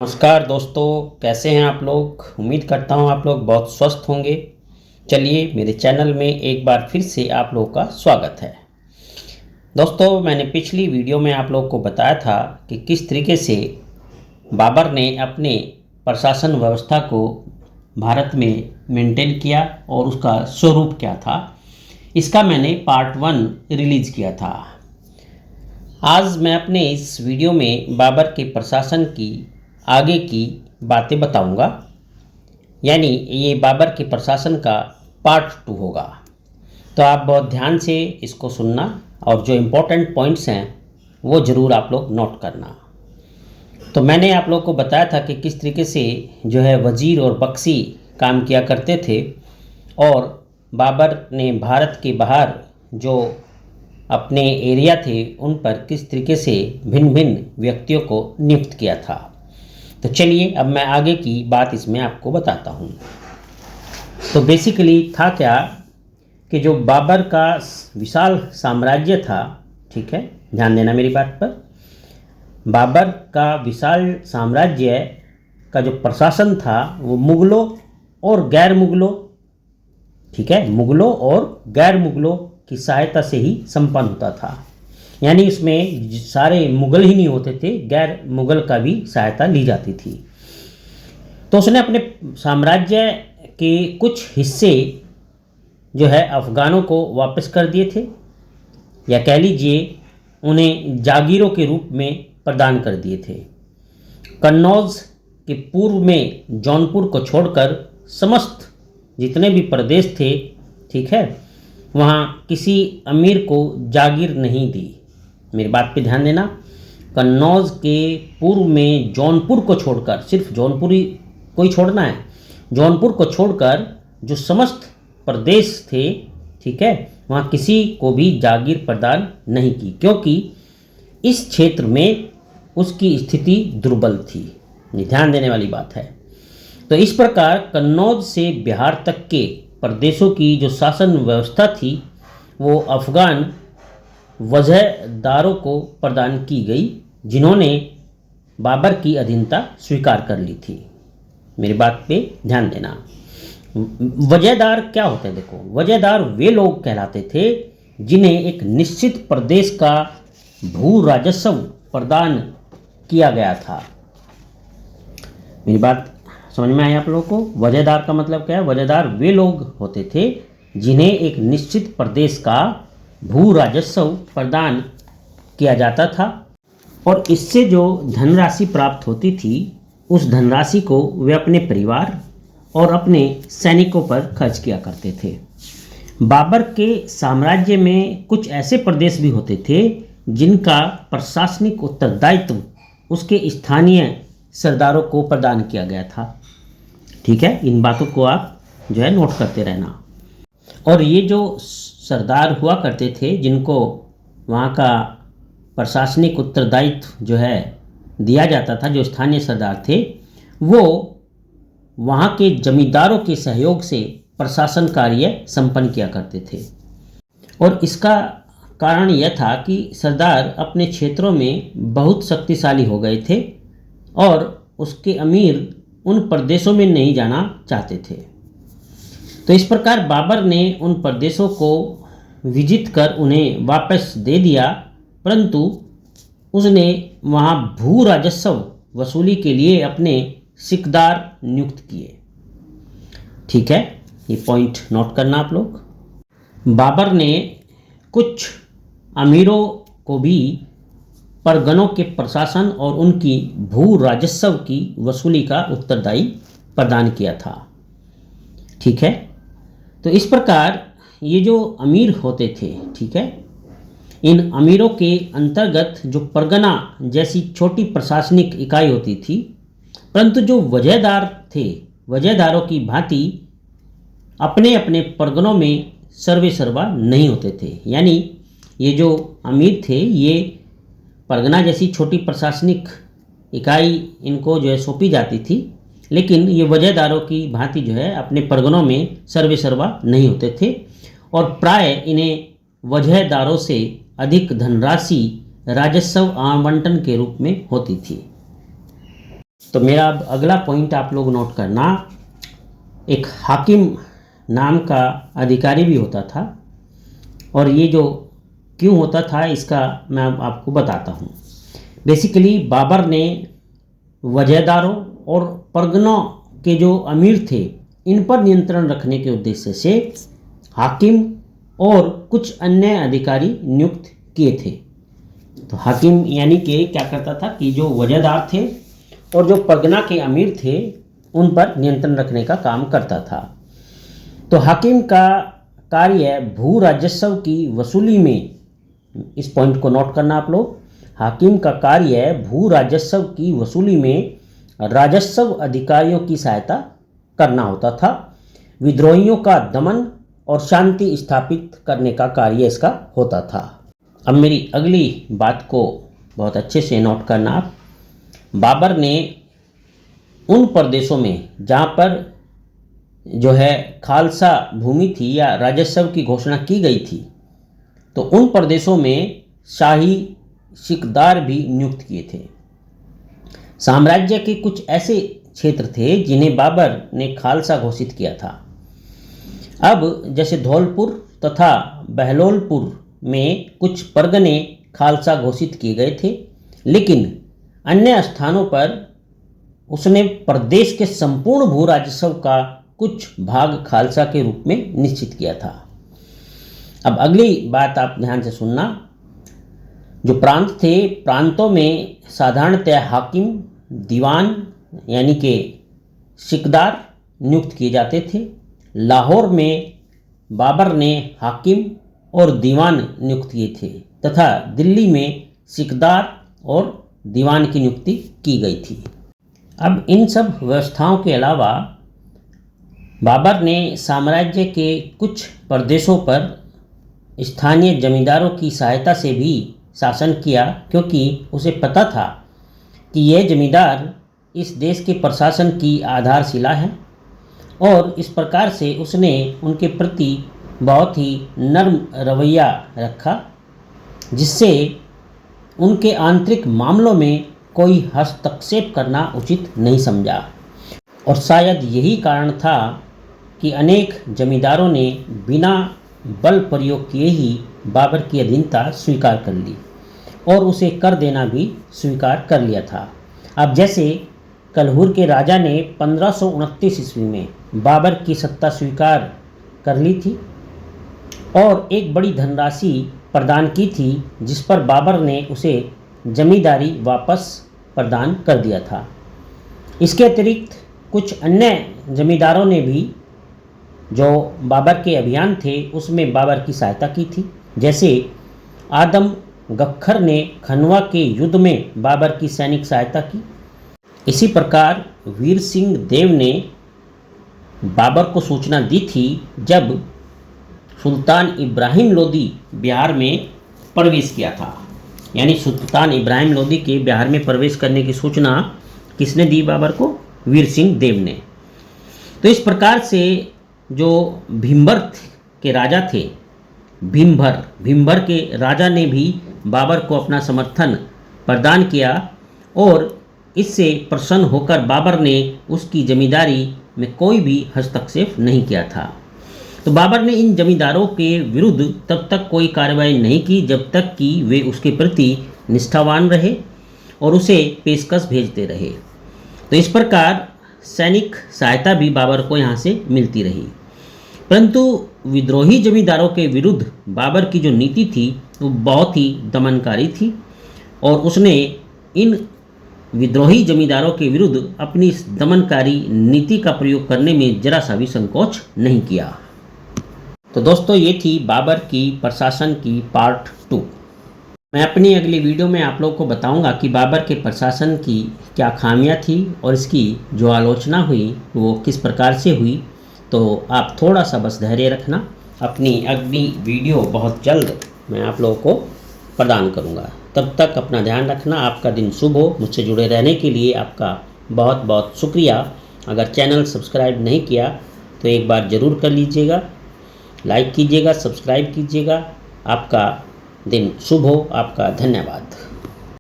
नमस्कार दोस्तों, कैसे हैं आप लोग। उम्मीद करता हूं आप लोग बहुत स्वस्थ होंगे। चलिए, मेरे चैनल में एक बार फिर से आप लोगों का स्वागत है। दोस्तों, मैंने पिछली वीडियो में आप लोगों को बताया था कि किस तरीके से बाबर ने अपने प्रशासन व्यवस्था को भारत में मेंटेन किया और उसका स्वरूप क्या था। इसका मैंने पार्ट 1 रिलीज़ किया था। आज मैं अपने इस वीडियो में बाबर के प्रशासन की आगे की बातें बताऊंगा, यानी ये बाबर के प्रशासन का पार्ट 2 होगा। तो आप बहुत ध्यान से इसको सुनना और जो इम्पोर्टेंट पॉइंट्स हैं वो ज़रूर आप लोग नोट करना। तो मैंने आप लोग को बताया था कि किस तरीके से जो है वज़ीर और बख्शी काम किया करते थे और बाबर ने भारत के बाहर जो अपने एरिया थे उन पर किस तरीके से भिन्न भिन्न व्यक्तियों को नियुक्त किया था। तो चलिए, अब मैं आगे की बात इसमें आपको बताता हूँ। तो बेसिकली था क्या कि जो बाबर का विशाल साम्राज्य था, ठीक है, ध्यान देना मेरी बात पर। बाबर का विशाल साम्राज्य का जो प्रशासन था वो मुग़लों और गैर मुग़लों, ठीक है, मुग़लों और गैर मुग़लों की सहायता से ही संपन्न होता था। यानी इसमें सारे मुग़ल ही नहीं होते थे, गैर मुग़ल का भी सहायता ली जाती थी। तो उसने अपने साम्राज्य के कुछ हिस्से जो है अफ़गानों को वापस कर दिए थे, या कह लीजिए उन्हें जागीरों के रूप में प्रदान कर दिए थे। कन्नौज के पूर्व में जौनपुर को छोड़कर समस्त जितने भी प्रदेश थे, ठीक है, वहाँ किसी अमीर को जागीर नहीं दी। मेरी बात पे ध्यान देना। कन्नौज के पूर्व में जौनपुर को छोड़कर, सिर्फ जौनपुर ही को ही छोड़ना है, जौनपुर को छोड़कर जो समस्त प्रदेश थे, ठीक है, वहाँ किसी को भी जागीर प्रदान नहीं की, क्योंकि इस क्षेत्र में उसकी स्थिति दुर्बल थी। ये ध्यान देने वाली बात है। तो इस प्रकार कन्नौज से बिहार तक के प्रदेशों की जो शासन व्यवस्था थी वो अफ़गान वज़हदारों को प्रदान की गई, जिन्होंने बाबर की अधीनता स्वीकार कर ली थी। मेरी बात पे ध्यान देना। वज़हदार क्या होते हैं? देखो, वज़हदार वे लोग कहलाते थे जिन्हें एक निश्चित प्रदेश का भू राजस्व प्रदान किया गया था। मेरी बात समझ में आई आप लोगों को? वज़हदार का मतलब क्या है? वज़हदार वे लोग होते थे जिन्हें एक निश्चित प्रदेश का भू राजस्व प्रदान किया जाता था और इससे जो धनराशि प्राप्त होती थी उस धनराशि को वे अपने परिवार और अपने सैनिकों पर खर्च किया करते थे। बाबर के साम्राज्य में कुछ ऐसे प्रदेश भी होते थे जिनका प्रशासनिक उत्तरदायित्व उसके स्थानीय सरदारों को प्रदान किया गया था। ठीक है, इन बातों को आप जो है नोट करते रहना। और ये जो सरदार हुआ करते थे जिनको वहाँ का प्रशासनिक उत्तरदायित्व जो है दिया जाता था, जो स्थानीय सरदार थे, वो वहाँ के जमींदारों के सहयोग से प्रशासन कार्य संपन्न किया करते थे। और इसका कारण यह था कि सरदार अपने क्षेत्रों में बहुत शक्तिशाली हो गए थे और उसके अमीर उन प्रदेशों में नहीं जाना चाहते थे। तो इस प्रकार बाबर ने उन प्रदेशों को विजित कर उन्हें वापस दे दिया, परंतु उसने वहाँ भू राजस्व वसूली के लिए अपने सिकदार नियुक्त किए। ठीक है, ये पॉइंट नोट करना आप लोग। बाबर ने कुछ अमीरों को भी परगनों के प्रशासन और उनकी भू राजस्व की वसूली का उत्तरदायी प्रदान किया था। ठीक है, तो इस प्रकार ये जो अमीर होते थे, ठीक है, इन अमीरों के अंतर्गत जो परगना जैसी छोटी प्रशासनिक इकाई होती थी, परंतु जो वज़हदार थे, वज़हदारों की भांति अपने अपने परगनों में सर्वे सर्वा नहीं होते थे। यानी ये जो अमीर थे ये परगना जैसी छोटी प्रशासनिक इकाई इनको जो है सौंपी जाती थी, लेकिन ये वज़हदारों की भांति जो है अपने परगनों में सर्वे सर्वा नहीं होते थे और प्राय इन्हें वज़हदारों से अधिक धनराशि राजस्व आवंटन के रूप में होती थी। तो मेरा अब अगला पॉइंट आप लोग नोट करना, एक हाकिम नाम का अधिकारी भी होता था, और ये जो क्यों होता था इसका मैं आपको बताता हूँ। बेसिकली बाबर ने वज़ीदारों और परगनों के जो अमीर थे इन पर नियंत्रण रखने के उद्देश्य से हाकिम और कुछ अन्य अधिकारी नियुक्त किए थे। तो हाकिम यानी कि क्या करता था कि जो वज़ीदार थे और जो परगना के अमीर थे उन पर नियंत्रण रखने का काम करता था। तो हाकिम का कार्य भू राजस्व की वसूली में, इस पॉइंट को नोट करना आप लोग, हाकिम का कार्य भू राजस्व की वसूली में राजस्व अधिकारियों की सहायता करना होता था। विद्रोहियों का दमन और शांति स्थापित करने का कार्य इसका होता था। अब मेरी अगली बात को बहुत अच्छे से नोट करना आप। बाबर ने उन प्रदेशों में जहाँ पर जो है खालसा भूमि थी या राजस्व की घोषणा की गई थी, तो उन प्रदेशों में शाही सिकदार भी नियुक्त किए थे। साम्राज्य के कुछ ऐसे क्षेत्र थे जिन्हें बाबर ने खालसा घोषित किया था। अब जैसे धौलपुर तथा बहलोलपुर में कुछ परगने खालसा घोषित किए गए थे, लेकिन अन्य स्थानों पर उसने प्रदेश के संपूर्ण भू राजस्व का कुछ भाग खालसा के रूप में निश्चित किया था। अब अगली बात आप ध्यान से सुनना। जो प्रांत थे, प्रांतों में साधारणतः हाकिम, दीवान यानी कि सिकदार नियुक्त किए जाते थे। लाहौर में बाबर ने हाकिम और दीवान नियुक्त किए थे तथा दिल्ली में सिकदार और दीवान की नियुक्ति की गई थी। अब इन सब व्यवस्थाओं के अलावा बाबर ने साम्राज्य के कुछ प्रदेशों पर स्थानीय जमींदारों की सहायता से भी शासन किया, क्योंकि उसे पता था कि यह जमींदार इस देश के प्रशासन की आधारशिला है, और इस प्रकार से उसने उनके प्रति बहुत ही नर्म रवैया रखा, जिससे उनके आंतरिक मामलों में कोई हस्तक्षेप करना उचित नहीं समझा। और शायद यही कारण था कि अनेक जमींदारों ने बिना बल प्रयोग किए ही बाबर की अधीनता स्वीकार कर ली और उसे कर देना भी स्वीकार कर लिया था। अब जैसे कलहूर के राजा ने 1529 ईस्वी में बाबर की सत्ता स्वीकार कर ली थी और एक बड़ी धनराशि प्रदान की थी, जिस पर बाबर ने उसे जमींदारी वापस प्रदान कर दिया था। इसके अतिरिक्त कुछ अन्य जमींदारों ने भी जो बाबर के अभियान थे उसमें बाबर की सहायता की थी। जैसे आदम गख्खर ने खनवा के युद्ध में बाबर की सैनिक सहायता की। इसी प्रकार वीर सिंह देव ने बाबर को सूचना दी थी जब सुल्तान इब्राहिम लोदी बिहार में प्रवेश किया था। यानी सुल्तान इब्राहिम लोदी के बिहार में प्रवेश करने की सूचना किसने दी बाबर को? वीर सिंह देव ने। तो इस प्रकार से जो भीमभर के राजा थे, भीमभर के राजा ने भी बाबर को अपना समर्थन प्रदान किया और इससे प्रसन्न होकर बाबर ने उसकी जमींदारी में कोई भी हस्तक्षेप नहीं किया था। तो बाबर ने इन जमींदारों के विरुद्ध तब तक कोई कार्रवाई नहीं की जब तक कि वे उसके प्रति निष्ठावान रहे और उसे पेशकश भेजते रहे। तो इस प्रकार सैनिक सहायता भी बाबर को यहाँ से मिलती रही। परंतु विद्रोही जमींदारों के विरुद्ध बाबर की जो नीति थी वो बहुत ही दमनकारी थी और उसने इन विद्रोही जमींदारों के विरुद्ध अपनी इस दमनकारी नीति का प्रयोग करने में जरा सा भी संकोच नहीं किया। तो दोस्तों, ये थी बाबर की प्रशासन की पार्ट 2। मैं अपनी अगली वीडियो में आप लोगों को बताऊंगा कि बाबर के प्रशासन की क्या खामियां थी और इसकी जो आलोचना हुई वो किस प्रकार से हुई। तो आप थोड़ा सा बस धैर्य रखना, अपनी अगली वीडियो बहुत जल्द मैं आप लोगों को प्रदान करूंगा। तब तक अपना ध्यान रखना। आपका दिन शुभ हो। मुझसे जुड़े रहने के लिए आपका बहुत बहुत शुक्रिया। अगर चैनल सब्सक्राइब नहीं किया तो एक बार ज़रूर कर लीजिएगा, लाइक कीजिएगा, सब्सक्राइब कीजिएगा। आपका दिन शुभ हो। आपका धन्यवाद।